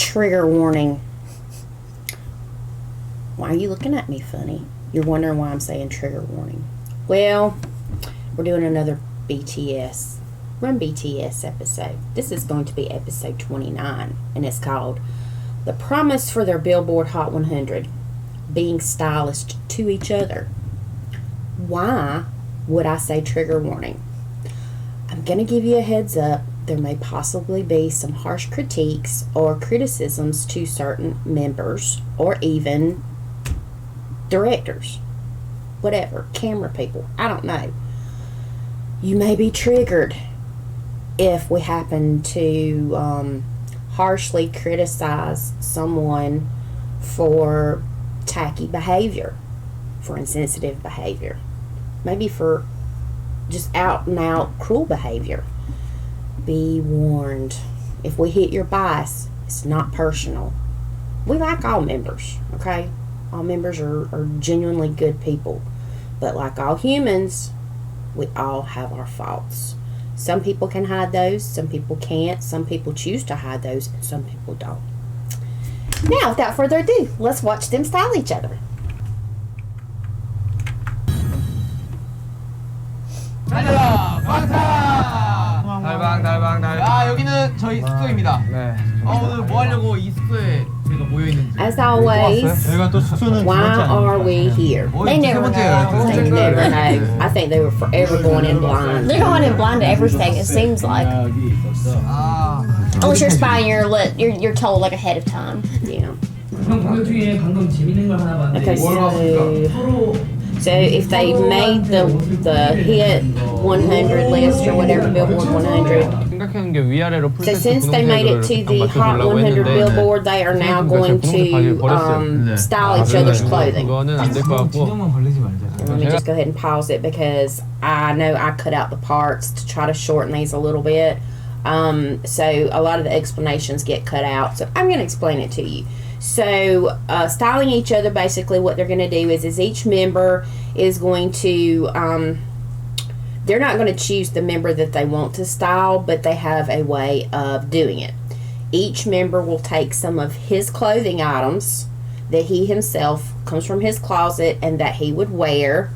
trigger warning. Why are you looking at me funny? You're wondering why I'm saying trigger warning. Well, we're doing another BTS episode. This is going to be episode 29, and it's called The Promise for Their Billboard Hot 100, Being Stylist to Each Other. Why would I say trigger warning? I'm going to give you a heads up. There may possibly be some harsh critiques or criticisms to certain members or even directors, whatever, camera people, I don't know. You may be triggered if we happen to harshly criticize someone for tacky behavior, for insensitive behavior, maybe for just out and out cruel behavior. Be warned. If we hit your bias, it's not personal. We like all members, okay? All members are genuinely good people. But like all humans, we all have our faults. Some people can hide those, some people can't, some people choose to hide those, and some people don't. Now, without further ado, let's watch them style each other. 달방. 아, 여기는 저희 숙소입니다. 네. 오늘 뭐 하려고 이 숙소에 저희가 모여 있는지. As always, why are we here? They never know. They never know. I think they were forever going in blind. They're going in blind to everything, it seems like. Unless you're spying, you're told like ahead of time. Yeah. Okay, so if they made the hit 100 list or whatever, Billboard 100. So since they made it to the Hot 100 Billboard, they are now going to style each other's clothing. Let me just go ahead and pause it because I know I cut out the parts to try to shorten these a little bit. So a lot of the explanations get cut out. So I'm going to explain it to you. So styling each other, basically what they're going to do is each member is going to, they're not going to choose the member that they want to style, but they have a way of doing it. Each member will take some of his clothing items that he himself comes from his closet and that he would wear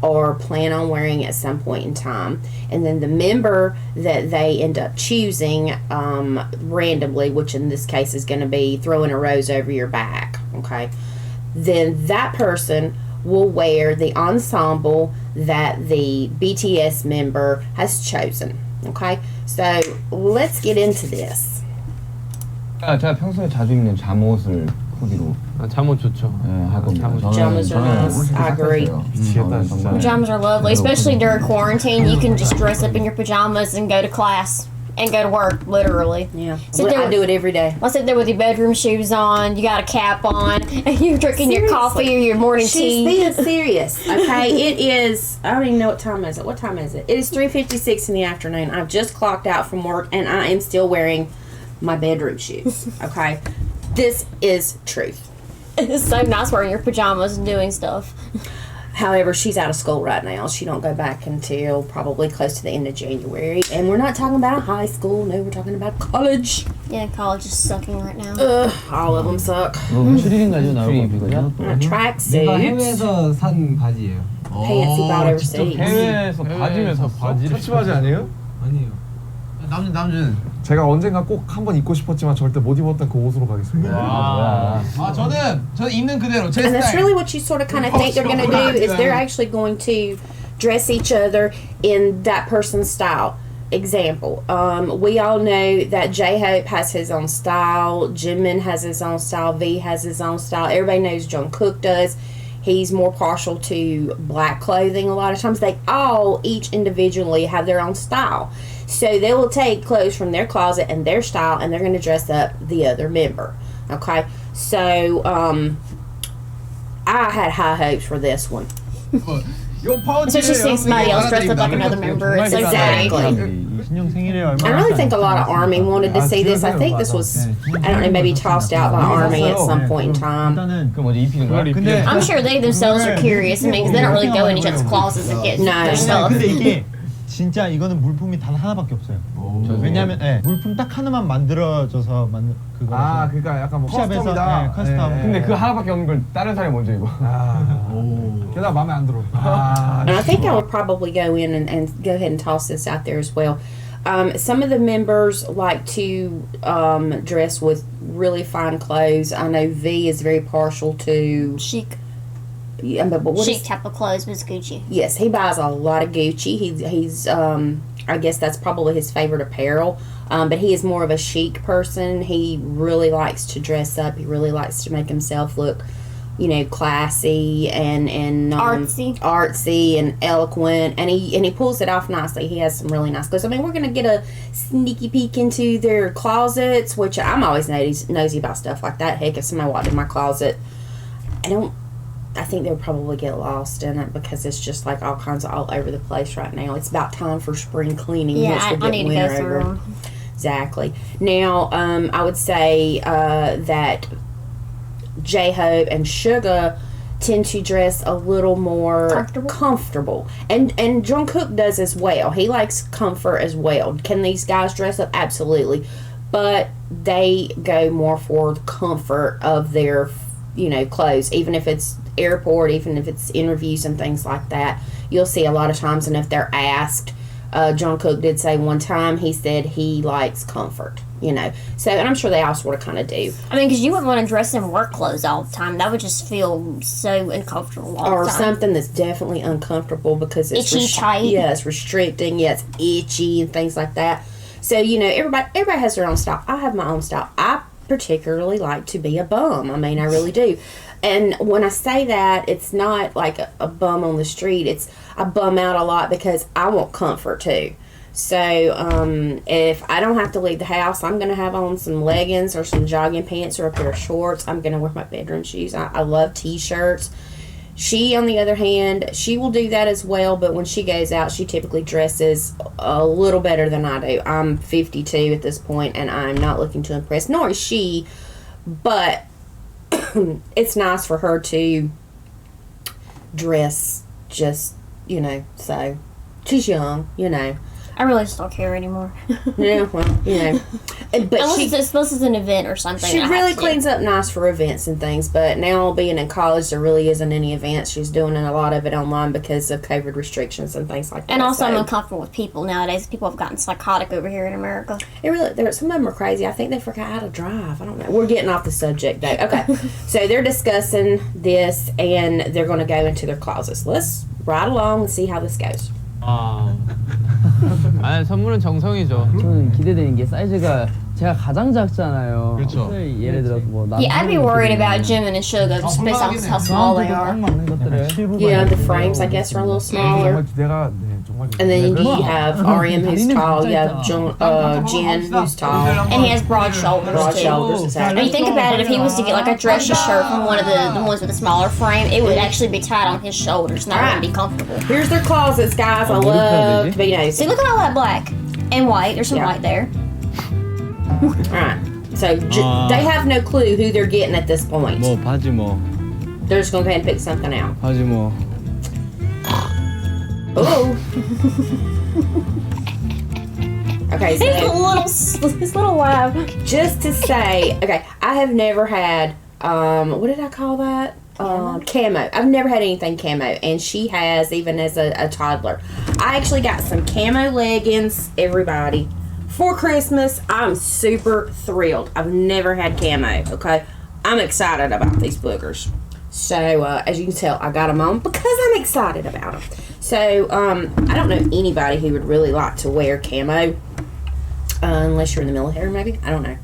or plan on wearing at some point in time, and then the member that they end up choosing randomly, which in this case is going to be throwing a rose over your back, okay, then that person will wear the ensemble that the BTS member has chosen. Okay, so let's get into this. 제가 평소에 자주 입는 잠옷을 코디로. 잠옷 좋죠. 네, 할 겁니다. Pajamas are nice. I agree. Pajamas are lovely, especially during quarantine. You can just dress up in your pajamas and go to class and go to work, literally. Yeah, I do it every day. I sit there with your bedroom shoes on, you got a cap on, and you're drinking your coffee or your morning tea. She's being serious, okay? It is, I don't even know what time is it. What time is it? It is 3:56 in the afternoon. I've just clocked out from work, and I am still wearing my bedroom shoes, okay? This is truth. It's so nice wearing your pajamas and doing stuff. However, she's out of school right now. She don't go back until probably close to the end of January. And we're not talking about high school. No, we're talking about college. Yeah, college is sucking right now. All of them suck. 추리닝까지 나오고 Tracksuits. 해외에서 산 바지예요. Pants he bought overseas. 해외에서 바지면서 바지를. 터치바지 아니에요? 아니에요. 남준. 제가 언젠가 꼭 한번 입고 싶었지만 절대 못 입었던 그 옷으로 가겠습니다. 저는 입는 그대로 제 And that's 스타일. really what you sort of kind of think they're going to do is they're actually going to dress each other in that person's style. Example, we all know that J-Hope has his own style, Jimin has his own style, V has his own style. Everybody knows Jungkook does. He's more partial to black clothing a lot of times. They all, each individually, have their own style. So they will take clothes from their closet and their style, and they're going to dress up the other member. Okay? So, I had high hopes for this one. Especially seeing somebody else dressed up like another member. It's Exactly. I really think a lot of Army wanted to see this. I think this was, I don't know, maybe tossed out by Army at some point in time. I'm sure they themselves are curious. I mean, 'cause they don't really go in each other's closet and get their stuff. 근데 이게 진짜 이거는 물품이 단 하나밖에 없어요. 오. 왜냐면 물품 딱 하나만 만들어져서 만든 그거. 그러니까 약간 뭐 샵에서, 커스텀이다. 커스텀. 근데 그 하나밖에 없는 걸 다른 사람이 먼저 입어. 게다가 마음에 안 들어. And I think I would probably go in and go ahead and toss this out there as well. Some of the members like to dress with really fine clothes. I know V is very partial to Chic. Yeah, but what Chic is, type of clothes was Gucci. yes, he buys a lot of Gucci. He's I guess that's probably his favorite apparel. But he is more of a chic person. He really likes to dress up. He really likes to make himself look, you know, classy and artsy and eloquent, and he pulls it off nicely. He has some really nice clothes. I mean, we're gonna get a sneaky peek into their closets, which I'm always nosy about stuff like that. Heck, if somebody walked in my closet, I think they'll probably get lost in it because it's just like all kinds of all over the place right now. It's about time for spring cleaning. Yeah, I need to go through them. Exactly. Now, I would say that J-Hope and Suga tend to dress a little more comfortable. And Jungkook does as well. He likes comfort as well. Can these guys dress up? Absolutely. But they go more for the comfort of their, you know, clothes. Even if it's airport, even if it's interviews and things like that, you'll see a lot of times, and if they're asked, Jungkook did say one time, he said he likes comfort, you know. So, and I'm sure they all sort of kind of do. I mean, because you wouldn't want to dress in work clothes all the time. That would just feel so uncomfortable all Or the time. something that's definitely uncomfortable because it's itchy, tight. Yeah, it's restricting. Yeah, it's itchy and things like that. So, you know, everybody has their own style. I have my own style. I particularly like to be a bum. I mean, I really do. And when I say that, it's not like a bum on the street. It's I bum out a lot because I want comfort too. So if I don't have to leave the house, I'm going to have on some leggings or some jogging pants or a pair of shorts. I'm going to wear my bedroom shoes. I love t-shirts. She, on the other hand, she will do that as well, but when she goes out, she typically dresses a little better than I do. I'm 52 at this point, and I'm not looking to impress, nor is she, but it's nice for her to dress just, you know, so she's young, you know. I really just don't care anymore. Yeah, well, you know. But unless it's an event or something. She really cleans up nice for events and things, but now being in college, there really isn't any events. She's doing a lot of it online because of COVID restrictions and things like that. And also, I'm uncomfortable with people nowadays. People have gotten psychotic over here in America. It really, some of them are crazy. I think they forgot how to drive. I don't know. We're getting off the subject, though. Okay, so they're discussing this, and they're going to go into their closets. Let's ride along and see how this goes. 아, 선물은 정성이죠. 저는 기대되는 게 사이즈가 제가 가장 작잖아요. 그렇죠. 예를 들어서 뭐 Yeah, I'd be worried about Jimin and Suga just based on how small they 딱 are. 맞는 것들을. Yeah, the frames, I guess, are a little smaller. 정말 기대가 정말. And then you have RM who's tall. You have Jin who's tall. And he has broad shoulders Broad too. shoulders, exactly. And you think about it, if he was to get like a dressy shirt from one of the ones with a smaller frame, it would actually be tight on his shoulders, and that wouldn't be comfortable. Here's their closets, guys. I love to be nosy. See, look at all that black and white. There's some Yeah. white there. Alright. So they have no clue who they're getting at this point. 뭐 바지 뭐 They're just gonna go ahead and pick something out. 바지 뭐. Ooh. Okay, His little laugh. just to say, okay, I have never had what did I call that? Camo. I've never had anything camo, and she has, even as a toddler. I actually got some camo leggings, everybody, for Christmas. I'm super thrilled. I've never had camo, okay? I'm excited about these boogers. So, as you can tell, I got them on because I'm excited about them. So, I don't know anybody who would really like to wear camo, unless you're in the military, maybe. I don't know.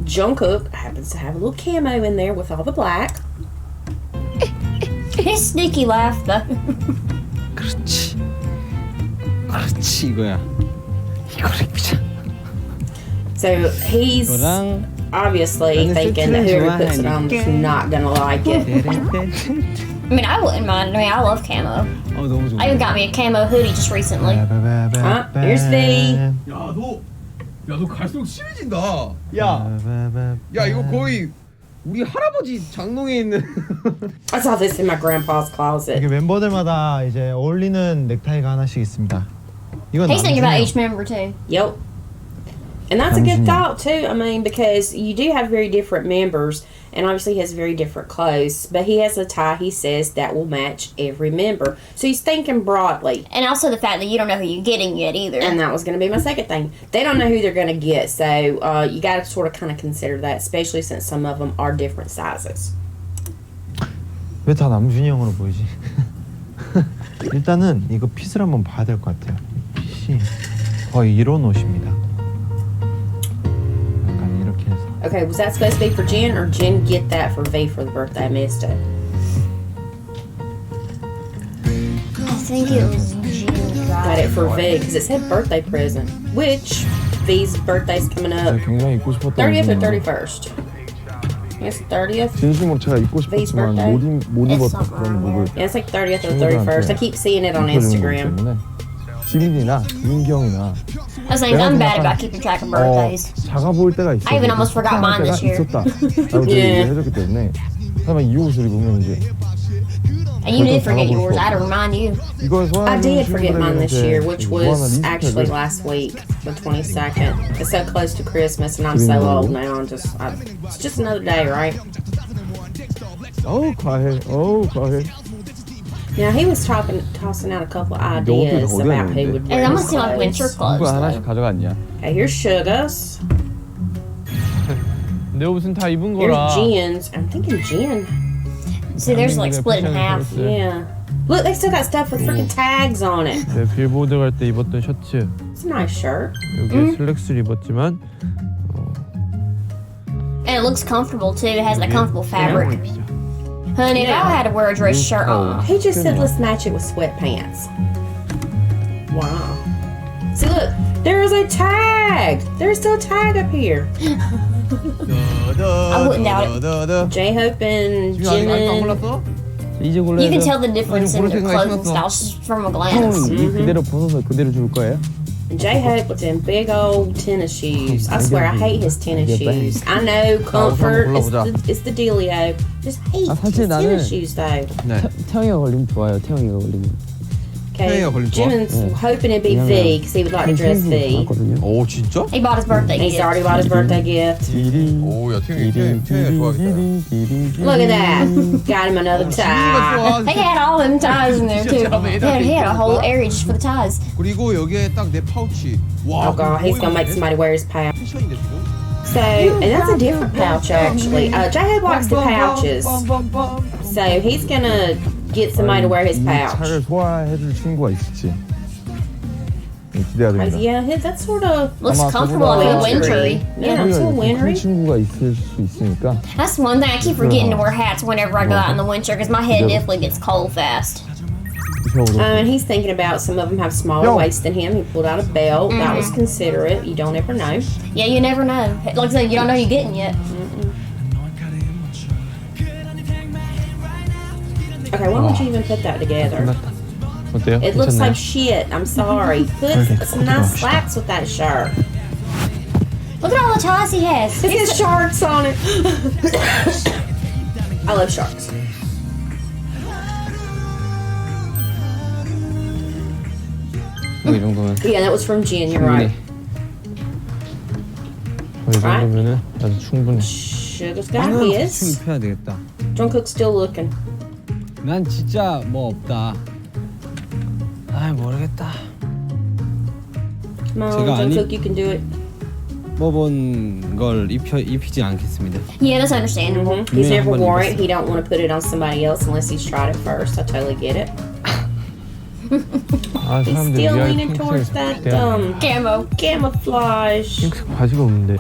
Jungkook happens to have a little camo in there with all the black. His sneaky laugh, though. 그렇지. 그렇지 이거야. 이거를 입자. So he's 이거랑 obviously thinking that whoever puts it on is not gonna like it. I mean, I wouldn't mind. I mean, I love camo. 너무 좋아. I even got me a camo hoodie just recently. Here's the. 너 갈수록 심해진다. 야 이거 거의 우리 할아버지 장롱에 있는. I saw this in my grandpa's closet. 이게 멤버들마다 이제 어울리는 넥타이가 하나씩 있습니다. 이건 He's thinking about 남준이야. each member too. Yep. And that's a good 남준이야. thought too. I mean, because you do have very different members, and obviously he has very different clothes. But he has a tie, he says, that will match every member. So he's thinking broadly. And also the fact that you don't know who you're getting yet either. And that was going to be my second thing. They don't know who they're going to get, so you got to sort of kind of consider that, especially since some of them are different sizes. 왜 다 남준이 형으로 보이지? 일단은 이거 핏을 한번 봐야 될 것 같아요. 핏이 거의 이런 옷입니다. 약간 이렇게 해서. Okay, was that supposed to be for Jen, or Jen get that for V for the birthday? I missed it. I think it was June. Got it for V because it said birthday present, which V's birthday's coming up 굉장히 입고 싶었던 30th or 옷이네요. 31st. I guess 30th. 진심으로 제가 입고 V's 싶었지만 birthday? 못 It's 입었던 not 그런 룩을 Yeah, it's like 30th or 31st. I keep seeing it on Instagram. 때문에 지민이나 민경이나 I was saying, I'm bad about keeping track of birthdays. 작아 보일 때가 있어. I even almost forgot mine this year. 있었다. 라고 Yeah. 해줬기 때문에 사람이 이 옷을 입으면 이제 And you did forget yours. I had to remind you. 이걸 I 소화하는 did forget mine this year, which was 무한한 actually 리스펙을 last week, the 22nd. It's so close to Christmas, and I'm so old now. It's just another day, right? 어우 과해. Now he was tossing out a couple ideas 어디 about who 갔는데? would And wear I'm his gonna see like winter clothes. clothes. 누가 하나씩 though. 가져갔냐? Okay, here's Sugar's. 내 옷은 다 입은 Here's 거라. Jen's. I'm thinking Jen. See, there's like split in half. Yeah. Look, they still got stuff with freaking tags on it. 내 빌보드 갈 때 입었던 셔츠. It's a nice shirt. 여기 슬랙스를 입었지만 And it looks comfortable too. It has that comfortable fabric. Honey, if I had to wear a dress shirt, He just said let's match it with sweatpants. Wow. See, look, there is a tag. There's still a tag up here. I wouldn't doubt it. J-Hope and 지금 아직 안 Jimin. 골랐어? 이제 골라야 You can 돼요. tell the difference in their clothing styles just from a glance. 이 그대로 벗어서 그대로 줄 거예요? J-Hope with them big old tennis shoes. I swear, I hate his tennis shoes. I know comfort is the dealio. Just hate 사실 his 나는- tennis shoes though. 태영이가 걸리면 좋아요. 태영이가 걸리면. Okay, Hey, 걸린 좋아? Jimin's hoping it'd be V because he would like to dress V. 오 진짜? He bought his birthday He's gift. already bought his birthday gift. 오야 태영이가 좋아하겠다. Look at that. Got him another tie. They had all them ties in there too. He had a whole area just for the ties. 그리고 여기에 딱 내 파우치. 와. Oh god, he's gonna make somebody wear his pouch. 패션인데 지금? So, and that's a different pouch actually. J-Hope likes the pouches. So he's gonna get somebody to wear his 이 pouch. 차를 소화해줄 친구가 있을지 기대가 됩니다. Yeah, that's sort of Looks 아마 comfortable 그보다 like a wintry. wintry. Yeah, it's a 큰 wintry. 친구가 있을 수 있으니까 That's one thing I keep forgetting to wear hats whenever I go out in the winter because my head definitely gets cold fast. And he's thinking about some of them have smaller waists than him. He pulled out a belt. That was considerate. You don't ever know. Yeah, you never know. Like I said, you don't know you're getting yet. Okay, why would you even put that together? 어때요? It looks 괜찮나요? like shit. I'm sorry. Put some nice slacks with that shirt. Look at all the ties he has. It has sharks on it. I love sharks. 이 정도면. Yeah, that was from Jen. You're right. 이 정도면은 아주 충분해. Sugar's got his. 입혀야 되겠다. Jungkook's still looking. 난 진짜 뭐 없다. 아 모르겠다. Come on, 제가 아니- Jungkook, you can do it. 먹은 걸 입히지 않겠습니다. Yeah, that's understandable. He's Yeah, never but wore it's- it. He don't want to put it on somebody else unless he's tried it first. I totally get it. 아 He's 사람들이 still 미안 leaning towards that Camo. camouflage. 핑크색 바지가 없는데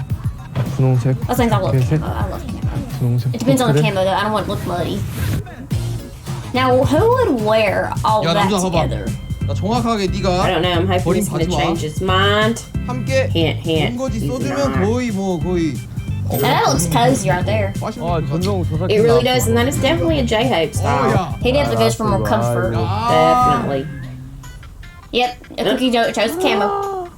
분홍색, Those things I love. Okay. I love camo. 분홍색. It depends on the 그래? camo though. I don't want it to look muddy. Now, who would wear all 야, that 남자 봐봐. together? 나 정확하게 I 네가 don't know. I'm hoping 버린 he's going to 바지와 change his mind. 함께 Hint, hint. 본거지 He's 써주면 not. 거의 뭐 거의. Now, that looks cozy right there. 아 전동 조사기. It really does, and that is definitely a J-Hope style. 야. He definitely goes for more comfort. Definitely. Yep, a cookie dough chose camo.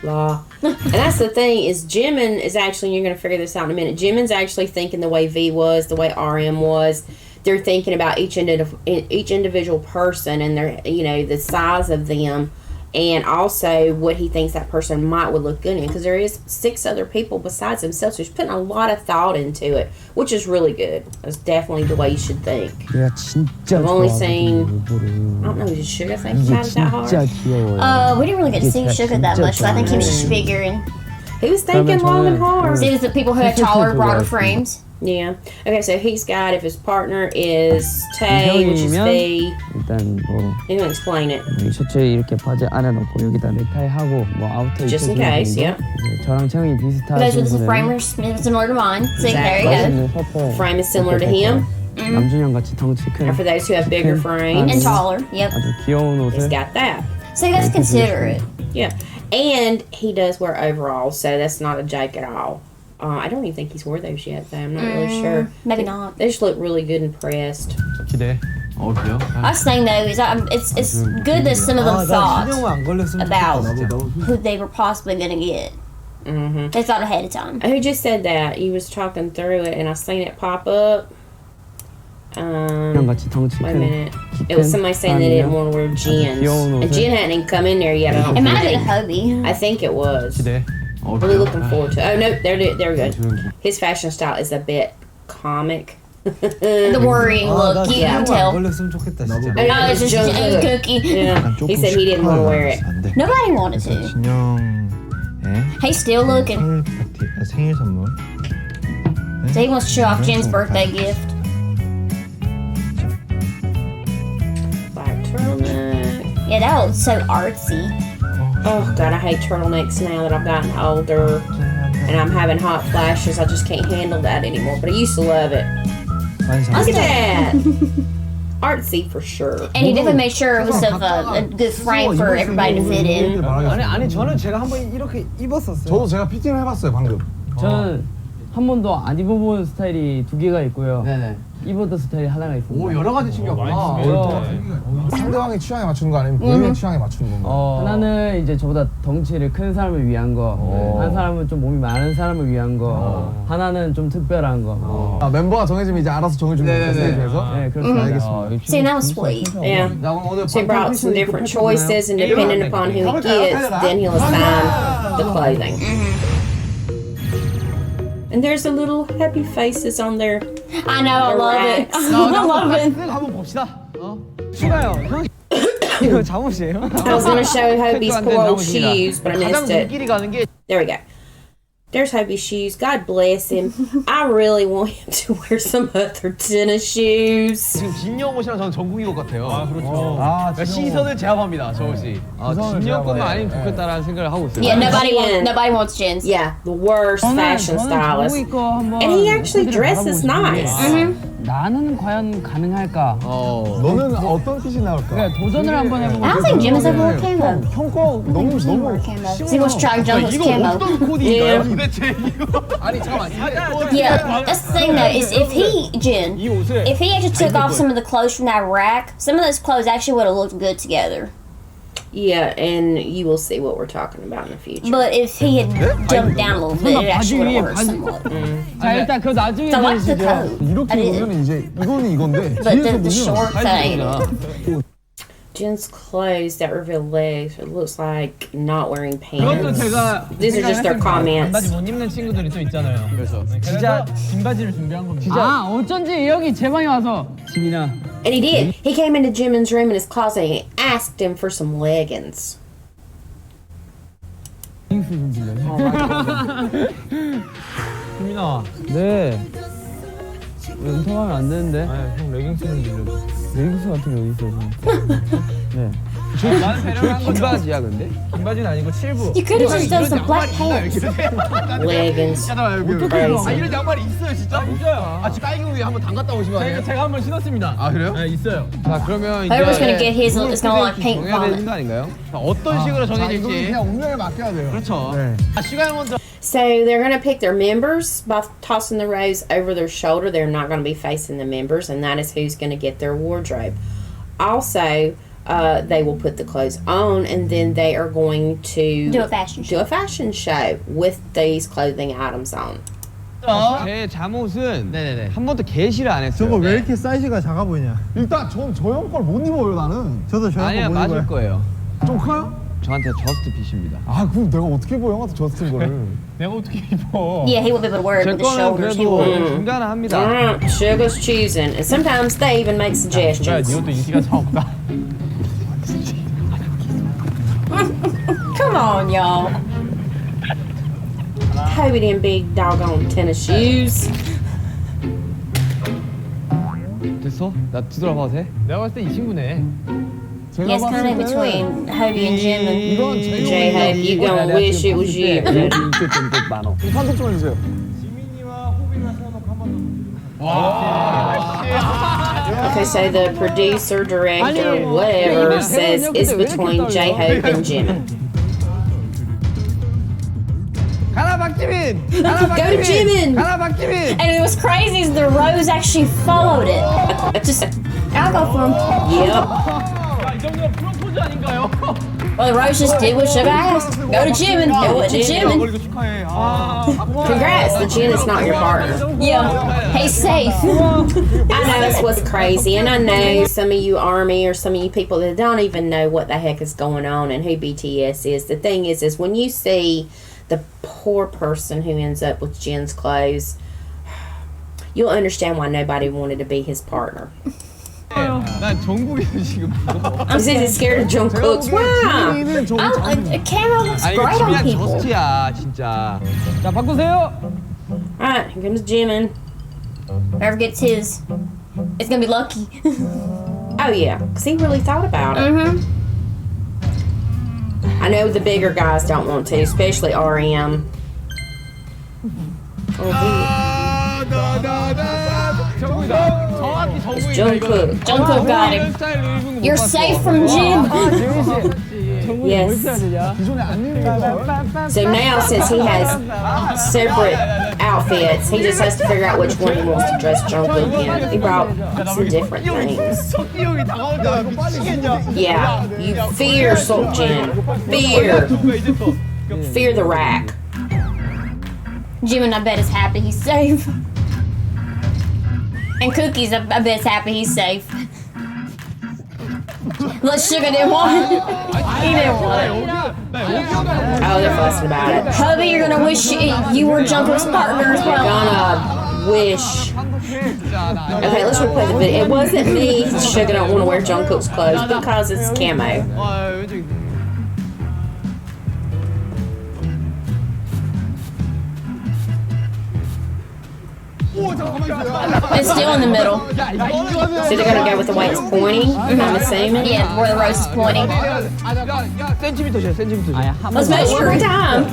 Law. And that's the thing is Jimin is actually, you're going to figure this out in a minute. Jimin's actually thinking the way V was, the way RM was. They're thinking about each individual person and their, you know, the size of them. and also what he thinks that person might would look good in, because there is 6 other people besides himself, so he's putting a lot of thought into it, which is really good. That's definitely the way you should think. 내가 진짜 I've only 좋아하거든, seen, 요거를. I don't know, did Sugar think 이게 about it that 진짜 hard? 귀여워요. We didn't really get to see Sugar that much, so I think he was just figuring. He was thinking long and hard. See, it was the people who had taller, broader frames. Yeah. Okay, so he's got, if his partner is Tay, which is V, 일단 뭐 he can explain it. 이 셔츠에 이렇게 바지 안에 넣고 여기다 넥타이 하고 뭐 아우터 Just in case, yeah. 저랑 체형이 Those with 비슷하신 the frame are similar to mine. See, there you go. 맛있는 셔츠 Frame is similar to him. 남준형 같이 덩치 큰 And for those who have bigger frames, And taller, yep. 아주 귀여운 he's 옷을 got that. So you guys consider it. Yeah. And he does wear overalls, so that's not a joke at all. I don't even think he's wore those yet, though. I'm not really sure. Maybe not. They just look really good and pressed. 기대. 그래요? I was saying though, is it's good that some of them thought 안 걸렸으면 about 좋겠다. who they were possibly gonna get. Mm-hmm. They thought ahead of time. Who just said that? You was talking through it, and I seen it pop up. 형 같이 덩치 Wait a 큰 minute. It was somebody saying they didn't want to wear jeans. And Jen hadn't even come in there yet. I don't It might have think. been Hobie. I think it was. 기대. Really looking forward to it. Oh, no, there we go. His fashion style is a bit comic. The worrying look, you can 안 tell. 걸렸으면 좋겠다 진짜. Oh, It's just a cookie. Yeah. He said he didn't want to wear it. 안 돼. Nobody wanted to. 진영의 He's still looking. 생일 파티, 생일 선물. So he wants to show off Jen's birthday gift. Black turtleneck. Yeah, that was so artsy. Oh, God, I hate turtlenecks now that I've gotten older. And I'm having hot flashes. I just can't handle that anymore. But I used to love it. Look at that. Artsy for sure. And he definitely made sure it was of a good frame for everybody to fit in. 아니 저는 제가 한번 이렇게 입었었어요. 저도 제가 피팅을 해봤어요 방금. 저는 한 번도 안 입어본 스타일이 2개가 있고요. 네네. 입었던 스타일이 하나가 있습니다. 오 여러 가지 챙겼구나. 상대방의 취향에 맞추는 거 아니면 본인의 취향에 맞추는 건가? 하나는 이제 저보다 덩치를 큰 사람을 위한 거, 한 사람은 좀 몸이 많은 사람을 위한 거, 하나는 좀 특별한 거. 아, 멤버가 정해지면 이제 알아서 정해주는 거예요. 스테이지에서? 네, 그렇습니다. 알겠습니다. See, that was sweet. Yeah. She brought some different choices, and depending upon who he gets, then he'll assign the clothing. And there's the little happy faces on there. I know, I love it. I love it. 한번 봅시다. 슈가요. 이거 잠옷이에요? I was going to show Hobie's poor old shoes, but I missed it. 눈길이 가는 게 There we go. There's Hobie's shoes. God bless him. I really want him to wear some other tennis shoes. 지금 진영 옷이랑 저는 전국이 옷 같아요. 아 그렇죠. 시선을 제압합니다 저 옷이. 진영 것만 아니면 좋겠다라는 생각을 하고 있어요. Yeah, nobody wants Jen's. Yeah, the worst fashion stylist. And he actually dresses nice. 나는 과연 가능할까? 너는 어떤 핏이 나올까? 그러니까 도전을 한번 해보고. I don't think Jim has ever worn camo. 형거 너무 So he wants to try Jungkook's 이거 camo. 어떤 코디인가요 도대체 이거? 아니 잠깐만. Yeah, that's the thing though, is if Jin, 이 옷을 if he actually took off some of the clothes from that rack, some of those clothes actually would have looked good together. Yeah, and you will see what we're talking about in the future. But if he had dumped down a little bit, it actually would have worked somewhat. 자 일단 그 나중에 So I like the 보시죠. coat. 이렇게 I did. 보면 이제 이거는 이건데 But 뒤에서 the shorts, that ain't it. Jen's clothes that reveal legs, it looks like not wearing 그것도 pants. 제가 These are just their comments. 반바지 못 입는 친구들이 또 있잖아요. 그래서 진짜 긴 바지를 준비한 겁니다. 아 어쩐지 여기 제 방에 와서 지민아. And he did. He came into Jimin's room in his closet and he asked him for some leggings. 지민아. 네. 은통하면 안 되는데. 형 레깅스는 빌려줘. 레깅스 같은 게 어디 있어? 네. 긴 바지야 근데? 긴 바지는 아니고 7부. You could have just done some black pants. Leggings. 아 이런 양말이 있어요 진짜? 있어요. 아 딸기 위에 한번 담갔다 오신 거 아니에요? 제가 한번 신었습니다. 아 그래요? 네 있어요. 자 그러면 Whoever's gonna get his is gonna look like pink 정해야 되는 vomit. 거 아닌가요? 어떤 식으로 정해질지. 그냥 운명에 맡겨야 돼요. 그렇죠. 아 슈가 형 먼저. So they're going to pick their members by tossing the rows over their shoulder. They're not going to be facing the members, and that is who's going to get their wardrobe. Also, they will put the clothes on, and then they are going to Do a fashion show. do a fashion show with these clothing items on. 제 잠옷은 네네네. 한 번도 게시를 안 했어요. 저거 왜 이렇게 사이즈가 작아 보이냐? 일단 저 형 걸 못 입어요 나는. 저도 저런 아니야 거못 맞을 입어요. 거예요. 좀 커요? 저한테 저스트 핏입니다. 아 그럼 내가 어떻게 입어 형한테 저스트인 거를. 내가 어떻게 입어? Yeah, he would be able to wear it 제 with the 거는 shoulders. He would. 그래도 중간합니다. Sugar's choosing. And sometimes they even make 야, suggestions. 니 옷도 인기가 참 없다. Come on, y'all. Hobie them big doggone tennis shoes. 됐어? 나 뒤돌아봐도 돼? 내가 봤을 때 이 친구네. Yeah, it's kind of between Hobie and Jim. And J-Hope, you gonna wish it was you. 판독 좀 해주세요. Okay, so the producer, director, whatever, says it's between J-Hope and Jimmy. 가라 박지민! Go to Jimin! 가라 박지민! And it was crazy is the Rose actually followed it. Just, I'll go for him. Yep. 이 정도면 프로포즈 아닌가요? Well, the Rose just did what Sugar asked. Go to Jimin. It went to Jimin. 이거 축하해. Congrats, the Jin is not your partner. Yeah, he's safe. I know that's what's crazy, and I know some of you ARMY or some of you people that don't even know what the heck is going on and who BTS is. The thing is when you see the poor person who ends up with Jin's clothes, you'll understand why nobody wanted to be his partner. 난 정국이는 지금 I'm just scared of Jungkook's. Wow. Camera looks 아니 이거 great on 지민이랑 people. 저스트야 진짜. 자 바꾸세요. Alright, here comes Jimin. Whoever gets his, it's gonna be lucky. Oh yeah, because he really thought about it. I know the bigger guys don't want to, especially RM. 정국이다. 정확히 It's 정국이다. Jungkook. Jungkook got him. You're safe from Jim. Yes. So now, since he has separate outfits, he just has to figure out which one he wants to dress Jungkook in. He brought some different things. 석기 형이 다가오잖아. 미치겠냐? Yeah, you fear Seokjin. Fear. 이제 또. Fear the rack. Jimin, I bet is happy he's safe. And Cookie's, I bet is happy he's safe. Look, Sugar didn't want it. He didn't want it. Oh, they're fussing about it. Hubby, you're gonna wish you were Jungkook's partner as well. Gonna wish. Okay, let's replay the video. It wasn't me. Sugar don't want to wear Jungkook's clothes because it's camo. 아 왼쪽이. It's still in the middle. So they're gonna go with the way it's pointing. I'm assuming. Yeah, where the rose is pointing. 야 센티미터죠 센티미터죠. Let's measure. One more time.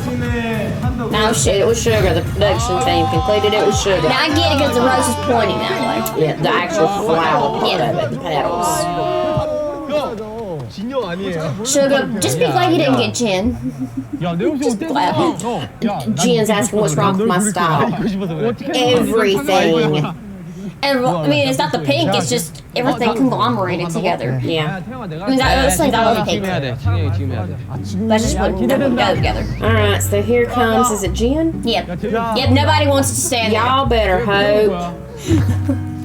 No shit, it was Sugar. The production team concluded it was Sugar. Now I get it because the rose is pointing that way. Yeah, the actual flower part of it, the petals. 진영 아니에요. Sugar, just be glad you didn't get Jin. 야, 내 옷이 어땠어? glad. Jin's asking what's wrong with my style. Everything. And I mean, it's not the pink; it's just everything conglomerated together. Yeah. I mean, those things I only 지금 해야 pink. 돼. 진영이 지금 해야 돼. That just wouldn't go together. Alright, so here comes, is it Jin? Yep. Yep. Nobody wants to stand there. Y'all better hope.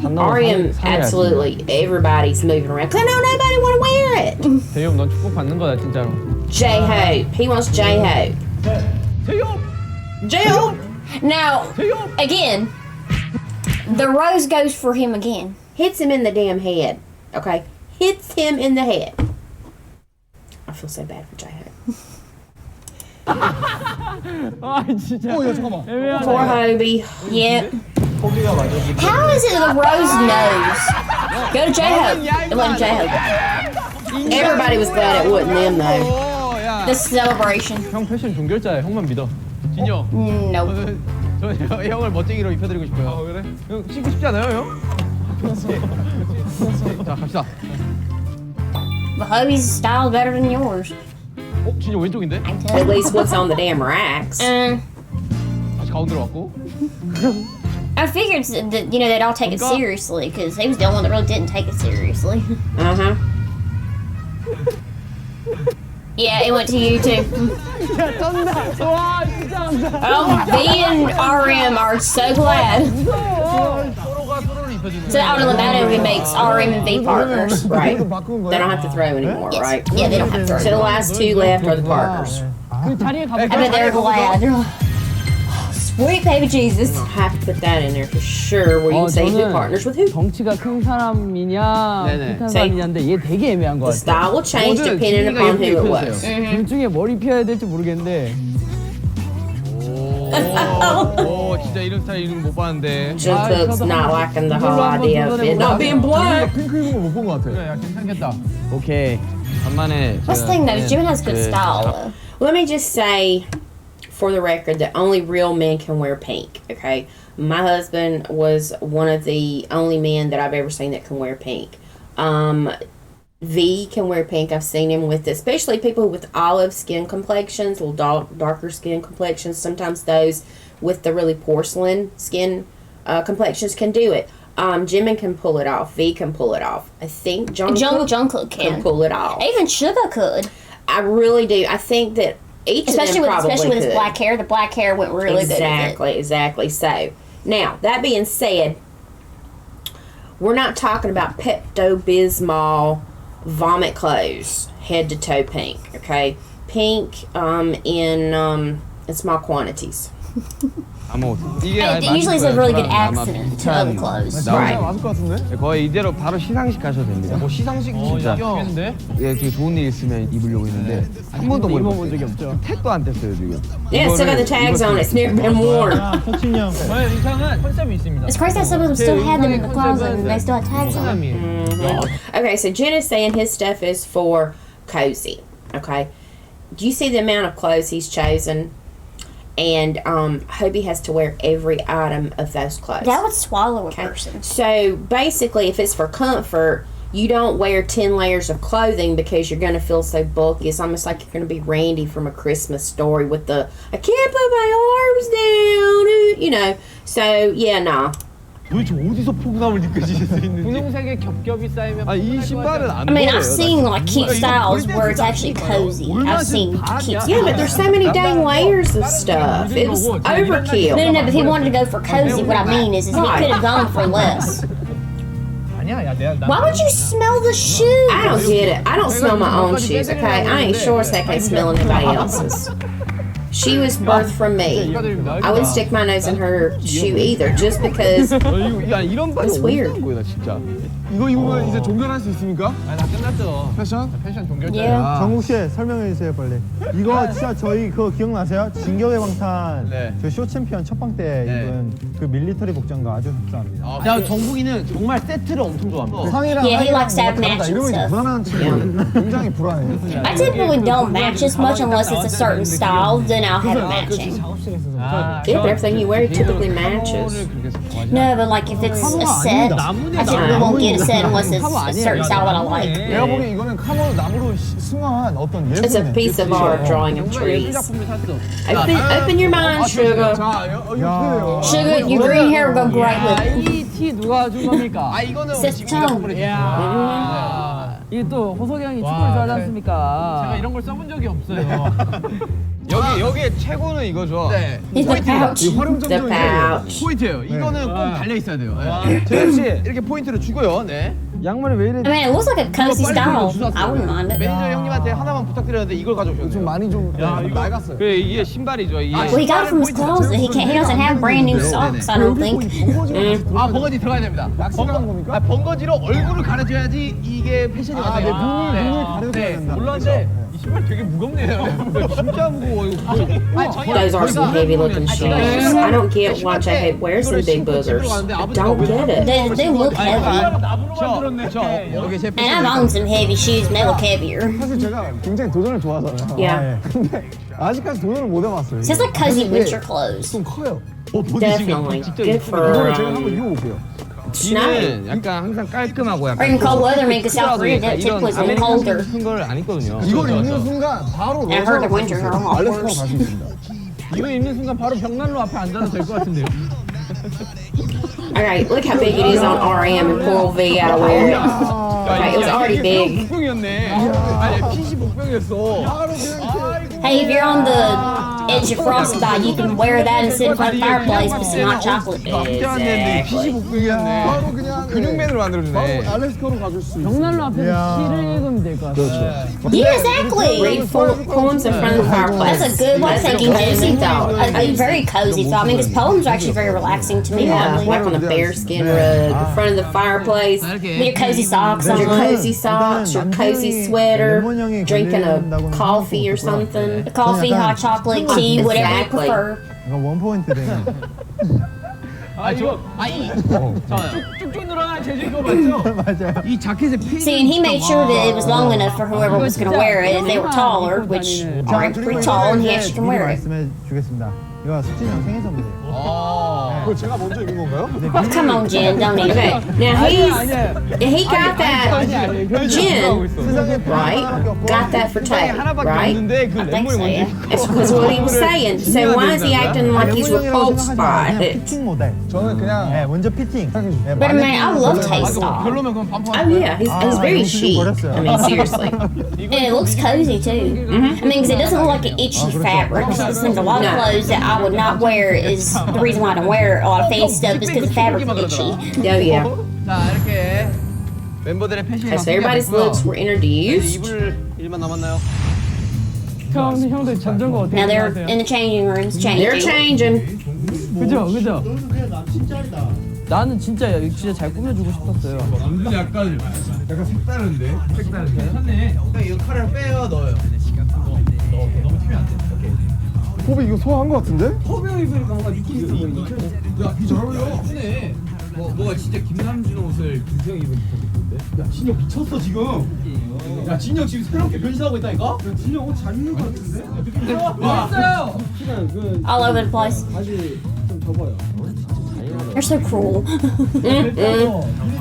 RM, absolutely, everybody's moving around. Cause I know nobody want to wear it. 대용 넌 축복 받는 거다 진짜로. J-Hope. He wants J-Hope. 대용. J-Hope. Now, again, the rose goes for him again. Hits him in the damn head. Okay? Hits him in the head. I feel so bad for J-Hope. 아 진짜. Poor Hobie. Yep. How is it the rose knows? Go to J-Hope. It wasn't J-Hope. Everybody was glad it wasn't them though. 오, 야. The celebration. 형 패션 종결자야. 형만 믿어. 진영. No. 저 형을 멋쟁이로 입혀드리고 싶어요. 아 그래? 형 신고 싶지 않아요, 형? 자 갑시다. But Hubby's style better than yours. 진영 왼쪽인데? I can tell At you. least what's on the damn racks. 다시 가운데로 왔고. I figured that they'd all take it seriously because he was the only one that really didn't take it seriously. Uh-huh. Yeah, it went to you too. 와 진짜. Oh, B and RM are so glad. 서로가 서로를 So out in Nevada, we makes RM and V partners. Right. They don't have to throw anymore, Yes. right? Yeah, they don't have to So the last two left are the partners. I bet they're glad. They're like, "Oh, sweet baby Jesus. I'll have to put that in there for sure, where you can say who partners with who. 덩치가 큰 사람이냐, 네네. 큰 사람이냐인데 얘 되게 애매한 것 The 같아. style will change 뭐든 depending 기분이가 upon who 예쁘게 it 펴주세요. was. 둘 중에 머리 피워야 될지 모르겠는데. 오, 진짜 이런 스타일 이런 거 못 봤는데. Jungkook's not liking the whole idea of it not being black. 핑크 입은 거 못 본 거 같아. 야 괜찮겠다. 오케이. 간만에. That's the thing though, Jimin has good style though. Let me just say, for the record, that only real men can wear pink, okay? My husband was one of the only men that I've ever seen that can wear pink. V can wear pink. I've seen him with, especially people with olive skin complexions, a little darker skin complexions. Sometimes those with the really porcelain skin complexions can do it. Jimin can pull it off. V can pull it off. I think Jungkook can pull it off. Even Suga could. I really do. I think that each Especially of them probably with his could. black hair. The black hair went really good with it. Exactly. So, now, that being said, we're not talking about Pepto-Bismol vomit clothes, head to toe pink, okay? Pink in small quantities. 이게 It usually is a really good accent to other clothes. Right. 맞을 것 같은데? 거의 이대로 바로 시상식 가셔도 됩니다. 뭐 시상식 진짜. 좋겠는데? 예, 되게 좋은 일 있으면 입으려고 했는데 한 번도 못 입어본 적이 없죠. 택도 안 뗐어요 지금. Yeah, it's still got the tags on it. It's never been worn. 서친이 형. 저의 의상은 컨셉이 있습니다. It's crazy that some of them still had them in the closet and they still had tags on them. Okay, so Jen is saying his stuff is for cozy, okay? Do you see the amount of clothes he's chosen? And Hobie has to wear every item of those clothes. That would swallow a person. So basically, if it's for comfort, you don't wear 10 layers of clothing because you're going to feel so bulky. It's almost like you're going to be Randy from A Christmas Story with the, I can't put my arms down, you know. So, yeah, nah. 도대체 어디서 포근함을 느껴지실 수 있는지. 분홍색의 겹겹이 쌓이면 이 신발은 안 I mean, 보여요. I've seen like cute styles where it's actually cozy. I've seen cute Yeah, styles. but there's so many dang layers of stuff. It was overkill. No, but if he wanted to go for cozy, what I mean is he could have gone for less. 아니야, 야 내가 Why would you smell the shoes? I don't get it. I don't smell my own shoes, okay? I ain't sure as heck I smell anybody else's. She was birthed from me. I wouldn't stick my nose in her shoe either, just because 야 이런 발이 It's weird. 어디서 온 거야 진짜. 이거 입으면 이제 종결할 수 있습니까? 아니 나 끝났죠. 패션? 패션 종결. Yeah. 정국 씨 설명해 주세요 빨리. 이거 진짜 저희 그거 기억나세요? 진격의 방탄 네. 저 쇼 챔피언 첫방 때 입은 그 밀리터리 복장과 아주 흡사합니다. 야 정국이는 정말 세트를 엄청 좋아합니다. 상의랑 Yeah, he 하의랑 likes to have 뭐가 다르다. matching 이러면 stuff. 불안한 친구. 굉장히 불안해요. I typically don't match as much unless it's a certain style, then I'll have it matching. yeah, but everything you wear typically matches. No, but like if it's a set, I typically won't get a set unless it's a certain style that I like. 내가 보기엔 이거는 카모 나무로 승화한 어떤 예술이네. It's a piece of art drawing of trees. 작품을 샀어. Open your mind, sugar. 자, 이거 어때요? Sugar, your green hair will go great with it. 이 티 누가 준 겁니까? 아 이거는 우리 Set 집이 tone. 작품을 했어요. 이게 또 호석이 형이 축구를 와, 좋아하지 네. 않습니까? 제가 이런 걸 써본 적이 없어요. 여기에 최고는 이거죠. 네. It's the pouch. The pouch. 포인트예요. 이거는 꼭 달려 있어야 돼요. 재현 씨 이렇게 포인트를 주고요. 네. 양말이 왜 이래? I mean, it looks like a cozy style. I wouldn't mind it. 매니저 형님한테 하나만 부탁드렸는데 이걸 가져오셨네요. 좀 많이 좀 낡았어요. 그래 이게 신발이죠. 이게. Well, he got it from his closet. He doesn't have brand new socks, I don't think. 아 번거지 들어가야 됩니다. 낚시하는 겁니까? 번거지로 얼굴을 가려줘야지 이게 패션이 아, 돼요. 눈을 가려줘야 된다. 물론데 이 신발 되게 무겁네요. 진짜 무거워 이거. Those are some heavy looking shoes. I don't get why J-Head wears some big boogers. I don't get it. They look heavy. 여기 제 And I've owned some heavy shoes and they look heavier. 사실 제가 굉장히 도전을 좋아하잖아요. Yeah, 근데 아직까지 도전을 못 해봤어요. It's just like cozy winter clothes. 좀 커요. definitely. Good for 이거를 제가 한번 입어볼게요. snow. 뒤는 약간 항상 깔끔하고 Or 약간. even cold weather make us South Korea that 이런 typically is a little colder. 아메리칸 같은 걸안 입거든요. 이걸 입는 순간 바로 And I heard the winters are a lot 알래스카로 worse. 갈 수 있습니다. 이거 입는 순간 바로 벽난로 앞에 앉아도 될 것 같은데요. Alright, look how big it is on RM and poor V out of wear it. Okay, it was already big. 복병이었네. 아니 핏이 복병. 명이었어. Hey, if you're on the edge of frostbite, you can wear that and sit in front of the fireplace with some hot chocolate. 핏이 복근이었네. 바로 그냥 근육맨으로 만들어주네. 바로 알래스카로 가줄 수 있어. 벽난로 앞에서 시를 읽으면 될 것 같아요. Yeah, exactly. Read poems in front of the fireplace. That's a good way of taking cozy Jimmy. A very cozy thought. I mean, because poems are actually very relaxing to me. Yeah, oddly. like on a bearskin rug in front of the fireplace. With your cozy socks With your on. cozy socks, your cozy sweater, drinking a coffee or something. Coffee, hot chocolate, tea, whatever you Exactly. prefer. 이거 원포인트네. 쭉쭉 늘어난 재질 이거 맞죠? 맞아요. 이 자켓의 핏. See, and he made sure that it was long enough for whoever was going to wear it. If they were taller, which are pretty tall, and he actually can 미리 wear it. 말씀해 주겠습니다. 이거 수진이 형 생일 선물이에요. 그거 제가 먼저 입은 건가요? Oh, come on, Jen, don't even. Okay, now he got that gin, right? Got that for Tay, 하나밖에 right? 없는데 그 I think lemmon이 so, yeah. 뭔지. That's because what he was saying. So why is he acting like he's repulsed by 그냥 it? 피팅 모델. 저는 그냥 네, 먼저 피팅. 네, But I mean, I love Tay's style. 별로면 그럼 반팔. Oh yeah, he's very chic. I mean, seriously. And it looks cozy too. I mean, because it doesn't look like an itchy fabric. There's a lot of clothes that I would not wear. Is the reason why I don't wear a lot of fancy stuff is because the fabric's itchy. Oh yeah. 자 이렇게 멤버들의 패션이 Okay, so everybody's looks were introduced. 입을 일만 남았나요? 형들 잠전거 어떻게 Now they're in the changing rooms They're changing. changing. 그죠? 나는 진짜 잘 꾸며주고 싶었어요. 남들 약간 색다른데? 괜찮네. 이거 칼을 빼요, 넣어요. 너무 튀면 안 돼. 오케이. 호비 이거 소화한 거 같은데? 허병 입으니까 뭔가 느낌이 있어 보이니까. 야, 비 잘 어울려. 그네. 뭐가 진짜 김남준 옷을 김수영 입은 듯한 느낌인데? 야, 진영 미쳤어 지금. 야, 진영 지금 새롭게 변신하고 있다니까? 야, 진영 옷 잘 입는 거 같은데? 왔어요. All over the place. They're so cruel.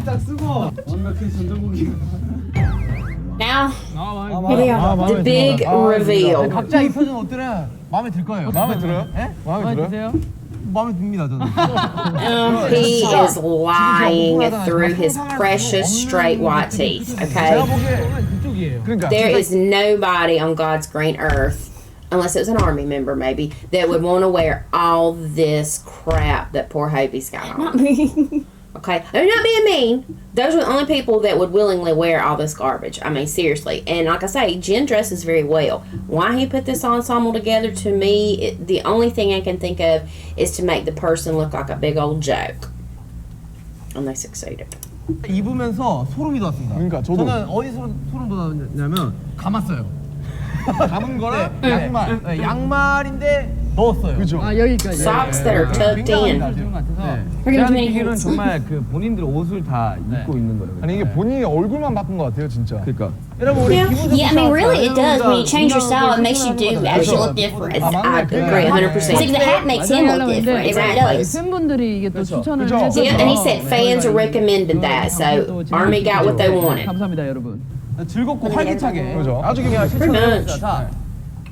딱 쓰고 완벽한 전정국이. Now, here they are. The big reveal. 각자 입혀준 옷들은 마음에 들 거예요. 마음에 들어요? 예? 마음에 들어요? 마음에 듭니다 저는. He is lying through his precious straight white teeth. Okay. 그쪽이에요. 그러니까 There is nobody on God's green earth, unless it was an army member maybe, that would want to wear all this crap that poor Hobie's got on. Okay, I'm not being mean. Those are the only people that would willingly wear all this garbage. I mean, seriously. And like I say, Jen dresses very well. Why he put this ensemble together, to me, the only thing I can think of is to make the person look like a big old joke. And they succeeded. 입으면서 소름이 돋았습니다. 그러니까 저도. 저는 어디서 소름 돋았냐면 감았어요. 감은 거를 양말. 네, 양말인데 넣었어요. 그죠? 여기까지. Socks that are tucked in. We're 제가 gonna do 느끼기로는 hands. 정말 그 본인들 옷을 다 입고 있는 거래요. 아니 이게 본인이 얼굴만 바꾼 거 같아요 진짜. 그러니까 여러분 우리 기분 Yeah, I mean, really, it does. When you change your style, it makes you do actually look different. I agree 100%. See, the hat makes him look different. It really does. 팬분들이 이게 또 추천을 그죠? 해서 Yeah, and he said fans are recommending that, so Army got what they wanted. 감사합니다, 여러분. 즐겁고 활기차게. 그죠? 아주 그냥 Pretty much. 자,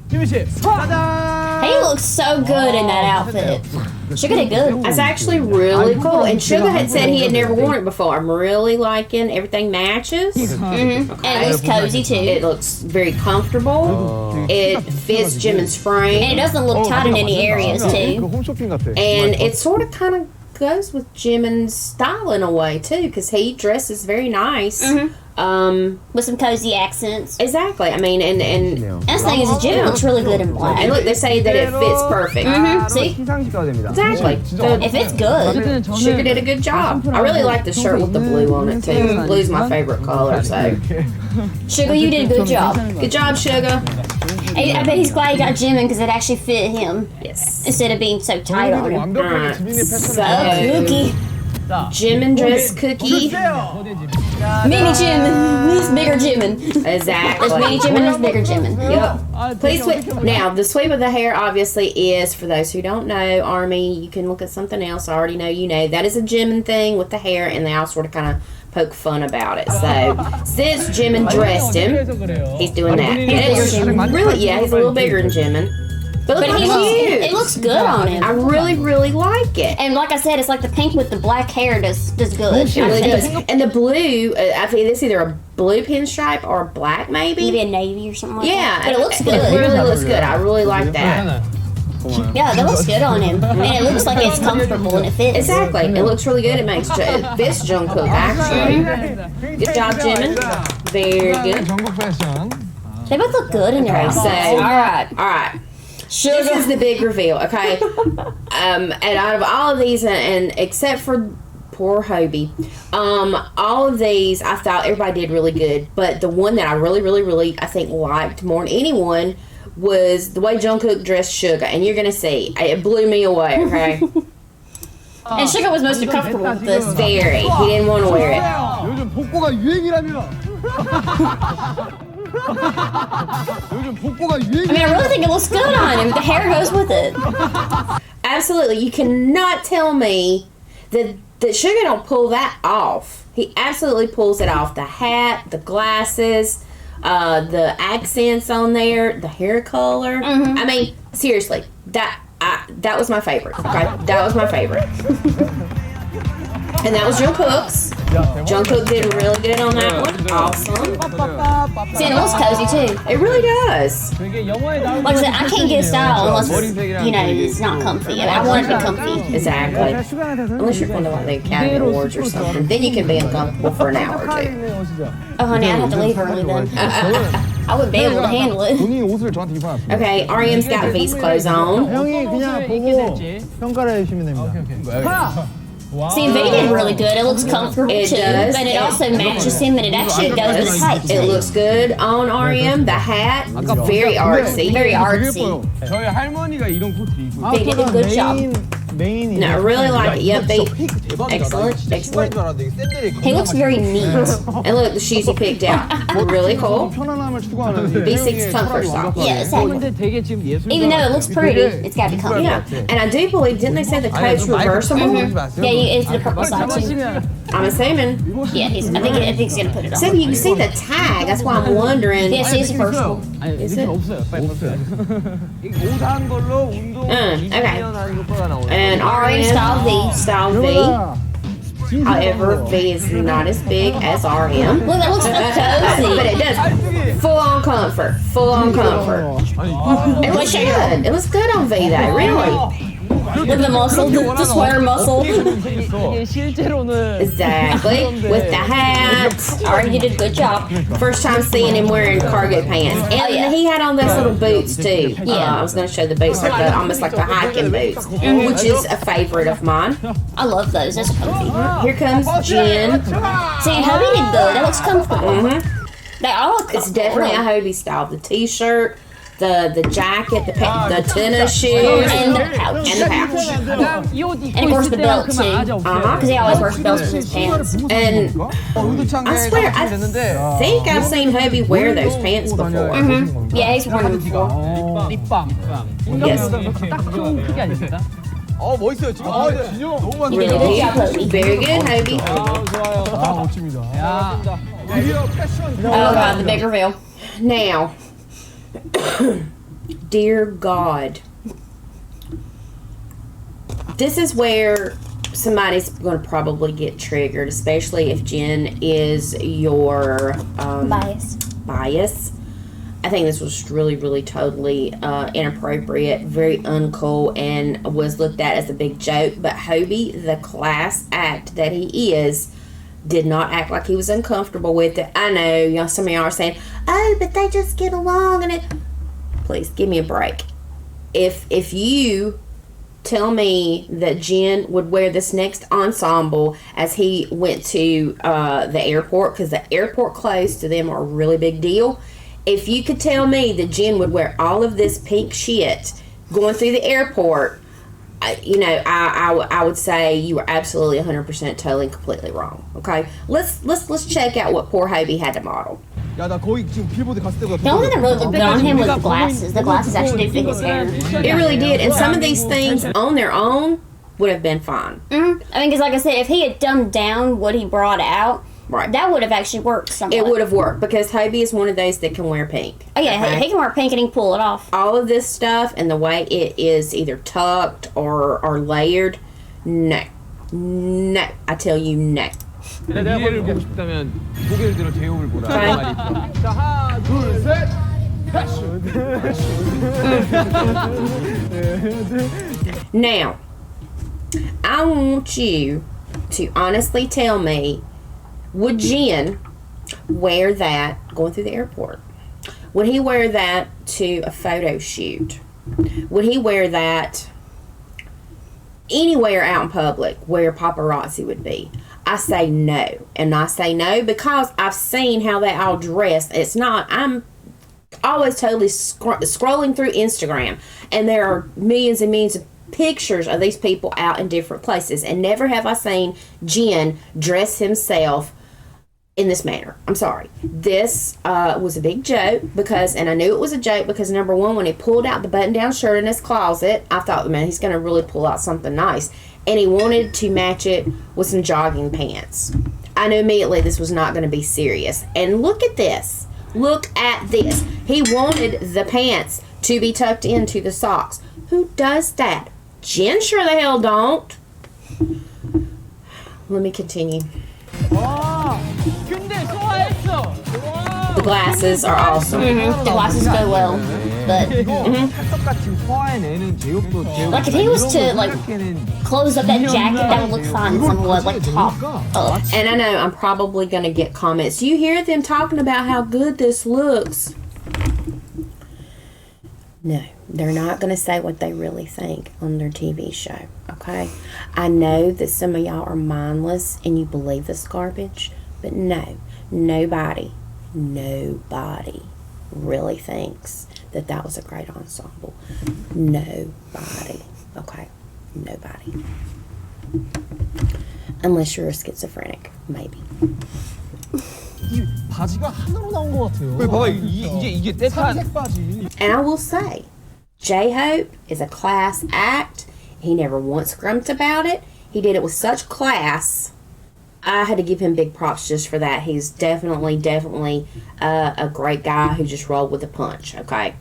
지민 씨, 짜잔. He looks so good in that outfit. Sugar did good. That's actually really cool. And Sugar had said he had never worn it before. I'm really liking everything matches. And it looks cozy too. It looks very comfortable. It fits Jimin's And frame. it doesn't look tight in any areas 그 too. 홈쇼핑 같아. And it sort of kind of goes with Jimin's style in a way too, because he dresses very nice. With some cozy accents. Exactly. I mean, and That's the thing is, Jimin looks really good in black. look, they say that it fits perfect. See? 시상식 가야 됩니다. Exactly. So If it's good. 어쨌든 Sugar 저는 did a good job. I really like the shirt with the blue on it too. Blue's my favorite color, so Sugar, you did a good job. good job, Sugar. I bet he's glad he got Jimin because it actually fit him Yes. instead of being so tight on him. 완벽하게 지민의 So 패션을 Cookie. Jimin dress cookie. Mini Jimin. He's bigger Jimin. There's mini Exactly. Jimin, there's bigger Jimin. Yep. Please sweep. Now the sweep of the hair obviously is, for those who don't know, Army. You can look at something else. I already know you know that is a Jimin thing with the hair, and they all sort of kind of poke fun about it. So since Jimin dressed him, he's doing that. And it's really, yeah, he's a little bigger than Jimin. But look But how cute. it looks good on him. I really, really like it. And like I said, it's like the pink with the black hair does good. It really does. And the blue, I think it's either a blue pinstripe or black, maybe. Maybe a navy or something like Yeah, that. But it looks It good. really looks good. I really like that. Yeah, that looks good on him. And it looks like it's comfortable and it fits. Exactly. It looks really good. It makes it fits Jungkook actually. Good job, Jimin. Very good. 전국 패션. They both look good in their Okay, outfits. so All right. all right. This is the big reveal, okay? And out of all of these, and except for poor Hobie, all of these I thought everybody did really good. But the one that I really, I think liked more than anyone was the way Jungkook dressed Suga, and you're gonna see it blew me away. Okay, And Sugar was most uncomfortable with this. very. He didn't want to wear it. 요즘 복고가 유행이라며. 요즘 복고가 I 유행. mean, I really think it looks good on him. The hair goes with it. Absolutely, you cannot tell me that Suga don't pull that off. He absolutely pulls it off. The hat, the glasses, the accents on there, the hair color. I mean, seriously, that was my favorite. Okay, that was my favorite. And that was Jungkook's. Jungkook did really good on that one. Awesome. See, and it looks cozy too. It really does. Like I said, I can't get a style unless it's, it's not comfy. I want it to be comfy. Exactly. Unless you're going to like the Academy Awards or something, then you can be uncomfortable for an hour or two. Oh, honey, I'd have to leave early then. I wouldn't be able to handle it. 본인이 옷을 저한테 입어놨어요. Okay, REM's got V's clothes on. 형이 그냥 보고 평가를 해주시면 됩니다. See, V did really good. It looks comfortable It too, does. but it also matches him, and it actually goes with the tights. It looks good on REM. The hat, very artsy. Very artsy. 저희 할머니가 이런 코트 입고 They did a good job. 메인이. No, I really like it. Yep, they, excellent, excellent. He looks very neat. And look, the shoes he picked out, really cool. 편안함을 추구하는. V6 comfort socks. Yeah, exactly. Even though it looks pretty, it's got to be comfy. Yeah, and I do believe, didn't they say the coat's reversible? Yeah, it's the purple side too. I'm assuming. Yeah, I think he's gonna put it on. So you can see the tag. That's why I'm wondering. Yeah, see, it's reversible. Is it? 옷한 걸로 운동 Okay. 20년 하는 효과가 나오네. And REM style V. However, V is not as big as RM. Look, that looks so But cozy. it does full on comfort. Full on comfort. It looks good. It looks good on V though, really. Look at the muscle, the sweater muscle. 실제로는 Exactly. With the hat. Already did a good job. First time seeing him wearing cargo pants. And yeah. he had on those little boots too. Yeah. I was going to show the boots, like almost like the hiking boots, which is a favorite of mine. I love those. That's comfy. Here comes Jen. See, Hobie did good. That looks comfortable. They all look It's comfortable. definitely a Hobie style. The t-shirt, the jacket, the tennis shoes, And the pouch. and the pouch. And of course the belt too. Because he always wears belts in his pants. And I swear, I think I've seen Hobie wear those pants before. Yeah, he's worn them before. Yes. 멋있어요 지금. 진영 너무 You did a good job, Hobie. Very good, Hobie. Oh god, the big reveal. Now, dear God, this is where somebody's going to probably get triggered, especially if Jen is your bias. I think this was really, really totally inappropriate, very uncool, and was looked at as a big joke. But Hobie, the class act that he is, did not act like he was uncomfortable with it. I know, some of y'all are saying, "Oh, but they just get along," and it. Please give me a break. If you tell me that Jen would wear this next ensemble as he went to the airport, because the airport clothes to them are a really big deal. If you could tell me that Jen would wear all of this pink shit going through the airport, I would say you were absolutely 100% totally and completely wrong. Okay, let's check out what poor Hobie had to model. The only thing that really looked good on him was the glasses. The glasses actually did fit his hair. It really did, and some of these things on their own would have been fine. I mean, because like I said, if he had dumbed down what he brought out, Right. That would have actually worked somewhat. It would have worked because Hobie is one of those that can wear pink. Oh, yeah, okay? he can wear pink and he can pull it off. All of this stuff and the way it is either tucked or layered, no. No. I tell you, no. 미래를 보고 싶다면 고개를 들어 제이홉을 보라. 자, 하나, 둘, 셋. Now, I want you to honestly tell me, would Jen wear that going through the airport? Would he wear that to a photo shoot? Would he wear that anywhere out in public where paparazzi would be? I say no. And I say no because I've seen how they all dress. I'm always totally scrolling through Instagram, and there are millions and millions of pictures of these people out in different places, and never have I seen Jen dress himself in this manner. I'm sorry. This was a big joke because, and I knew it was a joke because, number one, when he pulled out the button-down shirt in his closet, I thought, man, he's going to really pull out something nice. And he wanted to match it with some jogging pants. I knew immediately this was not going to be serious. And look at this. Look at this. He wanted the pants to be tucked into the socks. Who does that? Jen sure the hell don't. Let me continue. The glasses are awesome. The glasses go well. But like if he was to like close up that jacket, that would look fine somewhat, like top up. And I know I'm probably going to get comments. You hear them talking about how good this looks. No, they're not going to say what they really think on their TV show, okay? I know that some of y'all are mindless and you believe this garbage, but no, nobody really thinks that that was a great ensemble. Nobody, okay? Nobody. Unless you're a schizophrenic, maybe. 바지가 하나로 나온 것 같아요. 봐봐, 이게 떼탄 바지. And I will say, J-Hope is a class act. He never once grumped about it. He did it with such class. I had to give him big props just for that. He's definitely a great guy who just rolled with a punch, okay?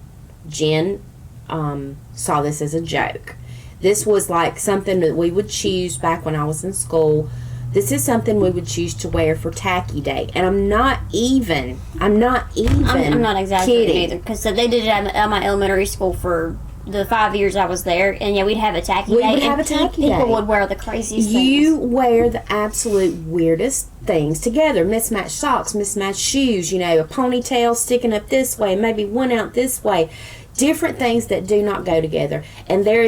Jen saw this as a joke. This was like something that we would choose back when I was in school. This is something we would choose to wear for tacky day. And I'm not even I'm not exaggerating kidding. either, because they did it at my elementary school for the 5 years I was there, and yeah, we'd have a tacky day. We would have a tacky day. People would wear the craziest You things. wear the absolute weirdest things together. Mismatched socks, mismatched shoes, you know, a ponytail sticking up this way, maybe one out this way. Different things that do not go together. And it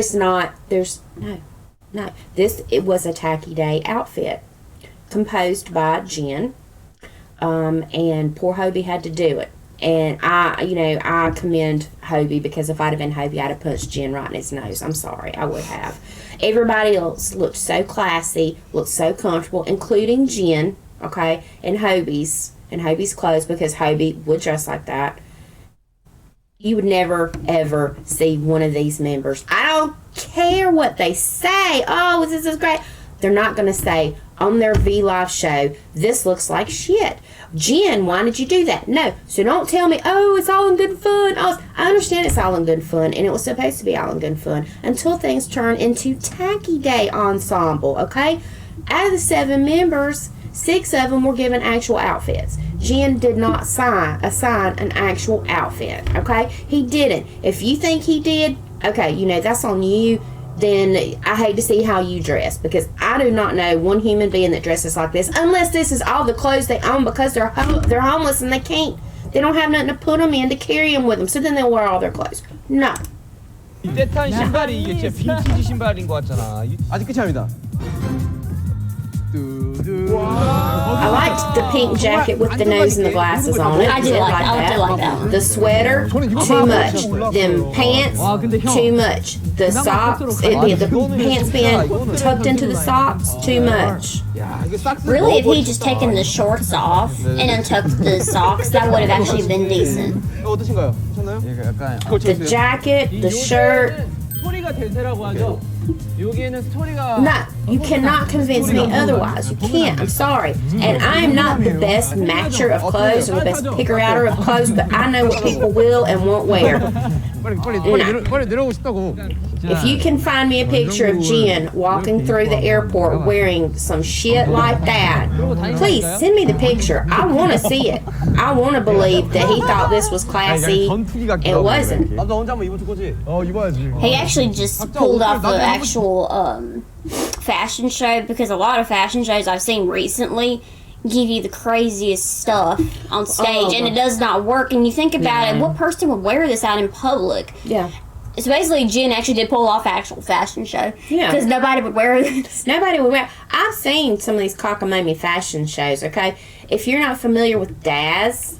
was a tacky day outfit composed by Jen. And poor Hobie had to do it. And I commend Hobie, because if I'd have been Hobie, I'd have punched Jen right in his nose. I'm sorry, I would have. Everybody else looked so classy, looked so comfortable, including Jen, okay, and Hobie's clothes, because Hobie would dress like that. You would never, ever see one of these members. I don't care what they say. Oh, this is great. They're not going to say on their V Live show, this looks like shit. Jen, why did you do that? No. So don't tell me, oh, it's all in good fun. Oh, I understand it's all in good fun, and it was supposed to be all in good fun until things turn into tacky day ensemble, okay? Out of the 7 members, 6 of them were given actual outfits. Jen did not assign an actual outfit, okay? He didn't. If you think he did, okay, that's on you. Then I hate to see how you dress, because I do not know one human being that dresses like this, unless this is all the clothes they own because they're homeless and they don't have nothing to put them in to carry them with them, so then they'll wear all their clothes. No. 이 떼탄 신발이 이게 진짜 빈티지 신발인 것 같잖아. 아직 끝이 아닙니다. I liked the pink jacket with the nose and the glasses on it. I did like that. The sweater, too much. Them pants, too much. The socks, the pants being tucked into the socks, too much. Really, if he just taken the shorts off and untucked the socks, that would have actually been decent. 어떠신가요? 괜찮나요? The jacket, the shirt. 소리가 대세라고 하죠. 여기에는 스토리가 No, you cannot convince me otherwise. You can't. I'm sorry. And I am not the best matcher of clothes or the best picker-outer of clothes, but I know what people will and won't wear. 빨리 내려오고 싶다고. If you can find me a picture of Jen walking through the airport wearing some shit like that, please send me the picture. I want to see it. I want to believe that he thought this was classy. It wasn't. 남자 혼자 한번 입어줄 거지? 입어야지. He actually just pulled off the actual fashion show because a lot of fashion shows I've seen recently give you the craziest stuff on stage and it does not work. And you think about it, what person would wear this out in public? Yeah. So basically, Jen actually did pull off actual fashion show. Yeah. Because nobody would wear this. Nobody would wear. I've seen some of these cockamamie fashion shows, okay? If you're not familiar with Daz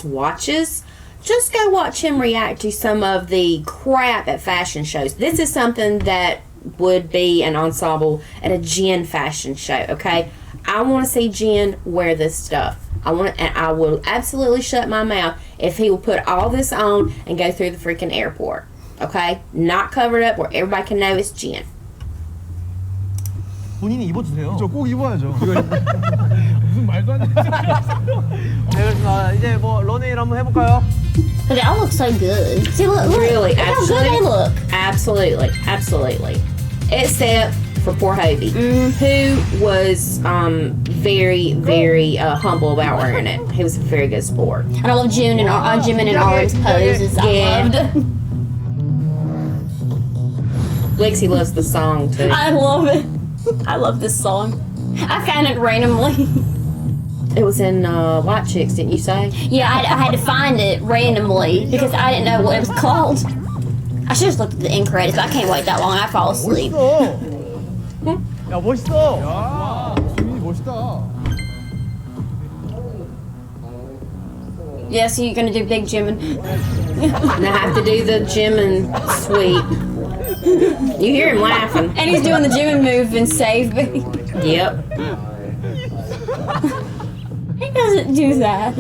watches, just go watch him react to some of the crap at fashion shows. This is something that would be an ensemble at a Jen fashion show, okay? I want to see Jen wear this stuff. And I will absolutely shut my mouth if he will put all this on and go through the freaking airport. Okay? Not covered up where everybody can know it's Jen. 본인이 입어주세요. 저 꼭 입어야죠. 무슨 말도 안 되는 네, 그렇습니다. 이제 뭐 런웨이를 한번 해볼까요? But they all look so good. See, look, Really, look how good they look. Absolutely. Except for poor Hobie, who was very humble about wearing it. He was a very good sport. And I love Jimin and Oran's poses. I loved. Lexi loves the song too. I love it. I love this song. I found it randomly. It was in White Chicks, didn't you say? Yeah, I had to find it randomly because I didn't know what it was called. I should have looked at the end credits, but I can't wait that long. I fall asleep. 야 멋있어. 야, 지민이 멋있다. Yeah, so you're gonna do Big Jimin. And I have to do the Jimin sweep. You hear him laughing. And he's doing the Jimin move and save me. Yep. He doesn't do that.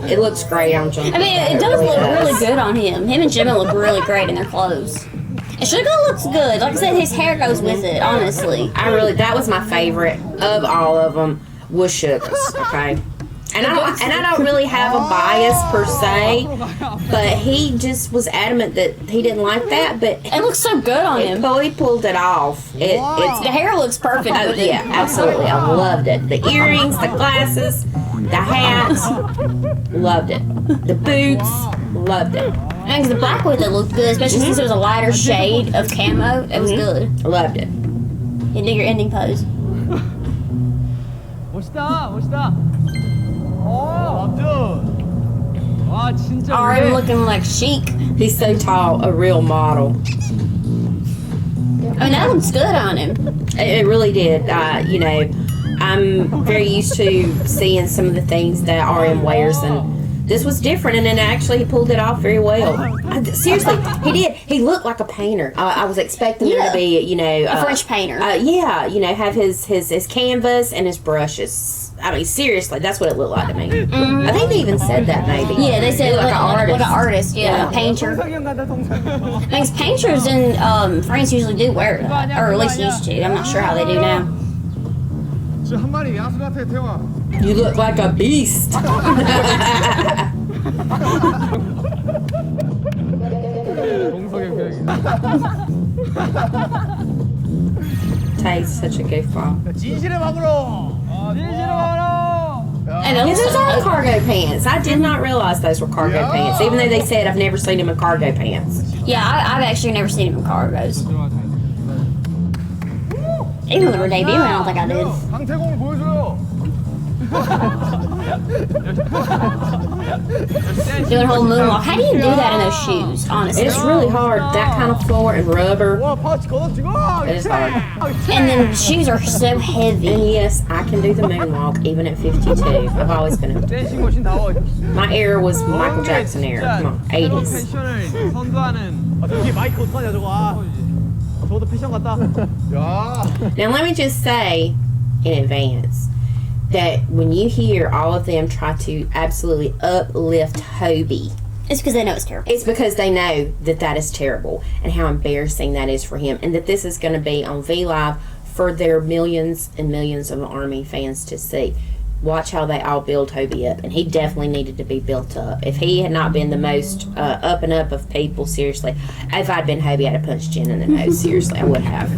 It looks great on Jimin. I mean, it does look really good on him. Him and Jimin look really great in their clothes. And Suga looks good. Like I said, his hair goes with it, honestly. That was my favorite of all of them was Suga's, okay? And I don't really have a bias per se, but he just was adamant that he didn't like that. But It looks so good on him. he pulled it off. It's The hair looks perfect oh with it. yeah, absolutely. I loved it. The earrings, the glasses, the hats, loved it. The boots, loved it. I think the black with it looked good, especially since it was a lighter shade of camo. It was good. Loved it. You do your ending pose. 멋있다. 남준. 와 진짜. RM looking like chic. He's so tall, a real model. I mean, that looks good on him. It really did. I'm very used to seeing some of the things that RM wears, and this was different. And then actually, he pulled it off very well. Seriously, he did. He looked like a painter. I was expecting him to be, A French painter. Have his canvas and his brushes. I mean, seriously, that's what it looked like to me. I think they even said that, maybe. Yeah, they said like an artist. Like an artist, yeah. A painter. Because painters in France usually do wear it, or at least used to. I'm not sure how they do now. 진짜 한 마리 야수 같아, 태영아. You look like a beast. 동석의 표정이. Tay's such a goofball. 진실의 막으로. 진실의 막으로. And it His looks are cargo pants. I did not realize those were cargo pants, even though they said I've never seen him in cargo pants. yeah, I've actually never seen him in cargos. Even when they were debuting, I don't think I did. 강태공을 보여줘요. Doing a whole moonwalk. How do you do that in those shoes, honestly? It's really hard. That kind of floor and rubber. 와 파우치 걷어지고. It is hard. And then the shoes are so heavy. And yes, I can do the moonwalk even at 52. I've always been able to. 댄싱 머신 다워. My era was Michael Jackson era. Come on, 80s. 패션을 선도하는. 저기 마이크 어떡하냐 저거. 저것도 패션 같다. 야. Now let me just say in advance that when you hear all of them try to absolutely uplift Hobie It's because they know it's terrible. It's because they know that is terrible and how embarrassing that is for him, and that this is going to be on V Live for their millions and millions of ARMY fans to see. Watch how they all build Hobie up, and he definitely needed to be built up. If he had not been the most up and up of people, seriously, if I'd been Hobie, I'd have punched Jen in the nose. Seriously, I would have.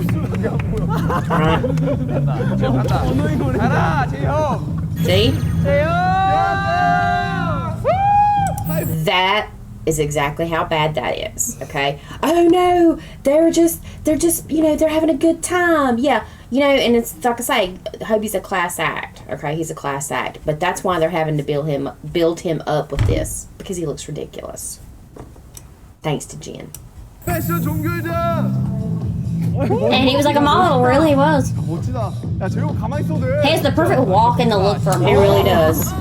Alright. See? That is exactly how bad that is. Okay. Oh no, they're just they're having a good time. Yeah. And it's like I say, Hobie's a class act. Okay, he's a class act, but that's why they're having to build him up with this, because he looks ridiculous. Thanks to Jen. And he was like a model, really he was. 멋지다. 야, 재호 가만히 있어도 돼. He has the perfect walk and the look for a He model. really does.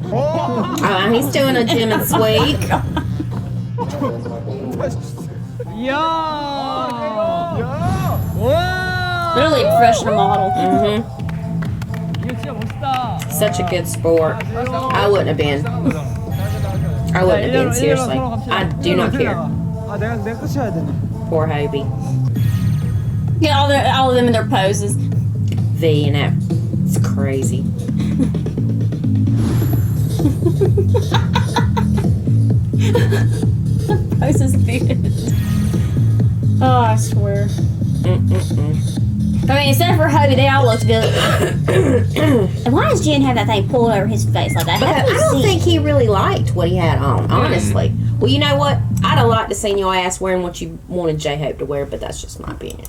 Oh, he's doing a Jim and Sweet. Literally a professional model. Such a good sport. I wouldn't have been. I wouldn't have been, seriously. I do not care. Poor Hobie. Get all of them in their poses. V, it's crazy. Poses dude. Oh, I swear. I mean, except for Hobie, they all looked good. And why does Jen have that thing pulled over his face like that? But I don't think he really liked what he had on, honestly. Well, you know what? I'd have liked to seen your ass wearing what you wanted J-Hope to wear, but that's just my opinion.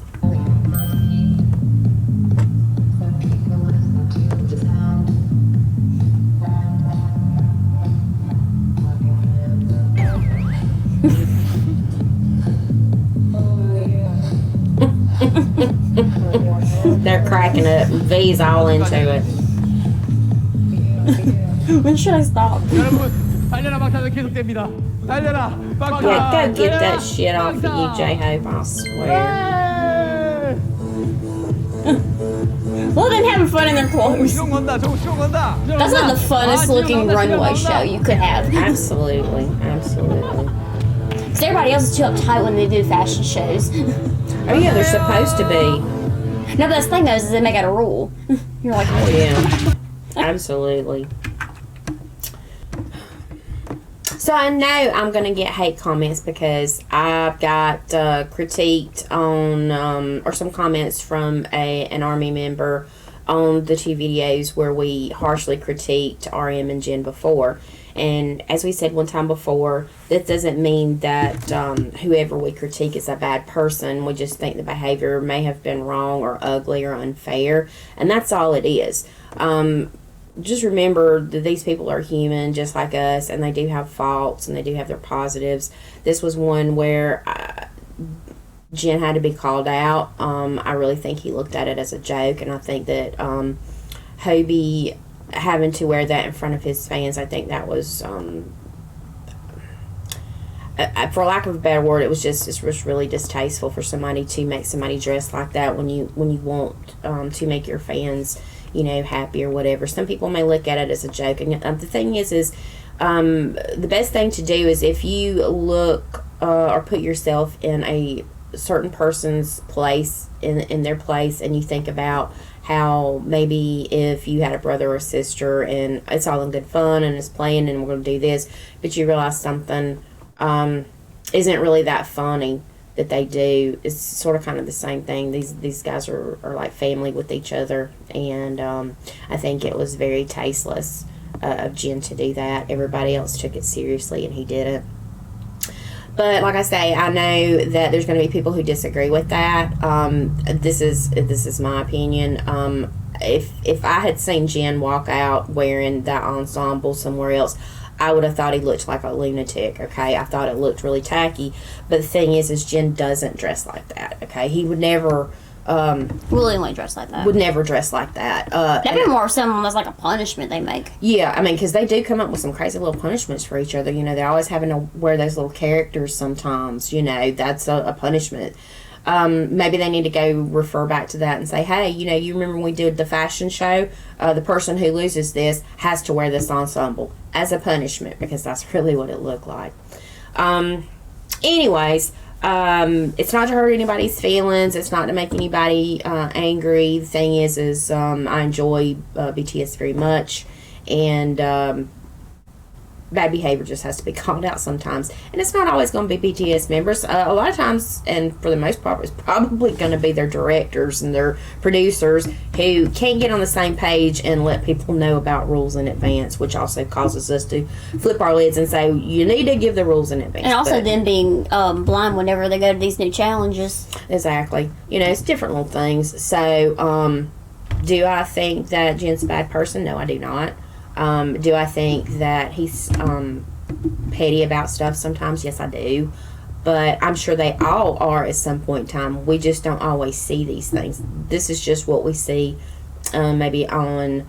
They're cracking up. V's all into it. When should I stop? Yeah, go get that shit off of you, J-Hope, I swear. Look at them having fun in their clothes. That's not the funnest looking runway show you could have. Absolutely. Because everybody else is too uptight when they do fashion shows. Oh yeah, they're supposed to be. No, but that's the thing though, is they make it a rule. You're like, Oh yeah. Absolutely. So I know I'm going to get hate comments because I've got critiqued on, or some comments from an ARMY member on the two videos where we harshly critiqued RM and Jen before. And as we said one time before, that doesn't mean that whoever we critique is a bad person. We just think the behavior may have been wrong or ugly or unfair. And that's all it is. Just remember that these people are human just like us, and they do have faults and they do have their positives. This was one where Jen had to be called out. I really think he looked at it as a joke, and I think that Hobie having to wear that in front of his fans, I think that was, for lack of a better word, it was really distasteful for somebody to make somebody dress like that when you want to make your fans, happy or whatever. Some people may look at it as a joke, and the thing is the best thing to do is if you look or put yourself in a certain person's place, in their place, and you think about how maybe if you had a brother or sister and it's all in good fun and it's playing and we're going to do this, but you realize something isn't really that funny that they do. It's sort of kind of the same thing. These guys are like family with each other, and I think it was very tasteless of Jen to do that. Everybody else took it seriously and he didn't. But like I say, I know that there's going to be people who disagree with that. This is my opinion. If I had seen Jen walk out wearing that ensemble somewhere else, I would have thought he looked like a lunatic, okay? I thought it looked really tacky. But the thing is Jen doesn't dress like that, okay? He would never... willingly dress like that. Would never dress like that. That'd be more something that's like a punishment they make. Yeah, I mean, because they do come up with some crazy little punishments for each other. They're always having to wear those little characters sometimes. That's a punishment. maybe they need to go refer back to that and say, hey, you know, you remember when we did the fashion show? The person who loses this has to wear this ensemble as a punishment, because that's really what it looked like. Anyways, it's not to hurt anybody's feelings. It's not to make anybody angry. The thing is I enjoy BTS very much, and bad behavior just has to be called out sometimes. And it's not always going to be BTS members. A lot of times, and for the most part, it's probably going to be their directors and their producers who can't get on the same page and let people know about rules in advance, which also causes us to flip our lids and say, you need to give the rules in advance. And also them being blind whenever they go to these new challenges. Exactly. You know, it's different little things. So, do I think that Jin's a bad person? No, I do not. Do I think that he's petty about stuff sometimes? Yes, I do. But I'm sure they all are at some point in time. We just don't always see these things. This is just what we see maybe on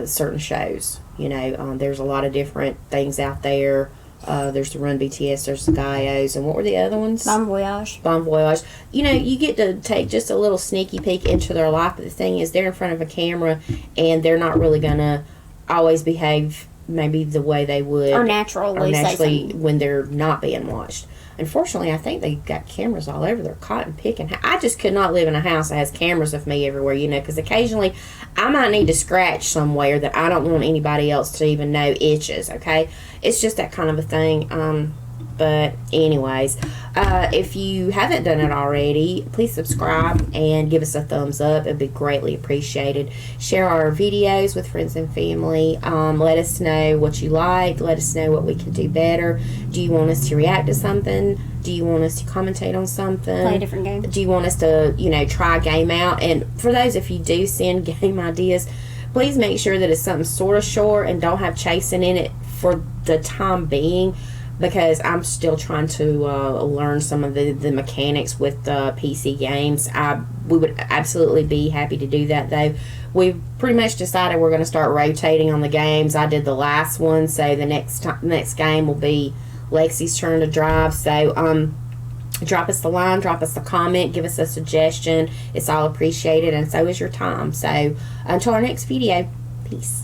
certain shows. You know, there's a lot of different things out there. There's the Run BTS, there's the Gaios, and what were the other ones? Bon Voyage. Bon Voyage. You know, you get to take just a little sneaky peek into their life, but the thing is, they're in front of a camera, and they're not really going to always behave maybe the way they would Or naturally when they're not being watched. Unfortunately, I think they got cameras all over. They're caught and picking. I just could not live in a house that has cameras of me everywhere, you know, because occasionally I might need to scratch somewhere that I don't want anybody else to even know itches, okay? It's just that kind of a thing. But anyways, if you haven't done it already, please subscribe and give us a thumbs up. It'd be greatly appreciated. Share our videos with friends and family. Let us know what you like. Let us know what we can do better. Do you want us to react to something? Do you want us to commentate on something? Play a different game. Do you want us to, you know, try a game out? And for those, if you do send game ideas, please make sure that it's something sort of short and don't have chasing in it for the time being, because I'm still trying to learn some of the mechanics with PC games. We would absolutely be happy to do that, though. We've pretty much decided we're going to start rotating on the games. I did the last one, so the next game will be Lexi's turn to drive. So drop us the line, drop us a comment, give us a suggestion. It's all appreciated, and so is your time. So until our next video, peace.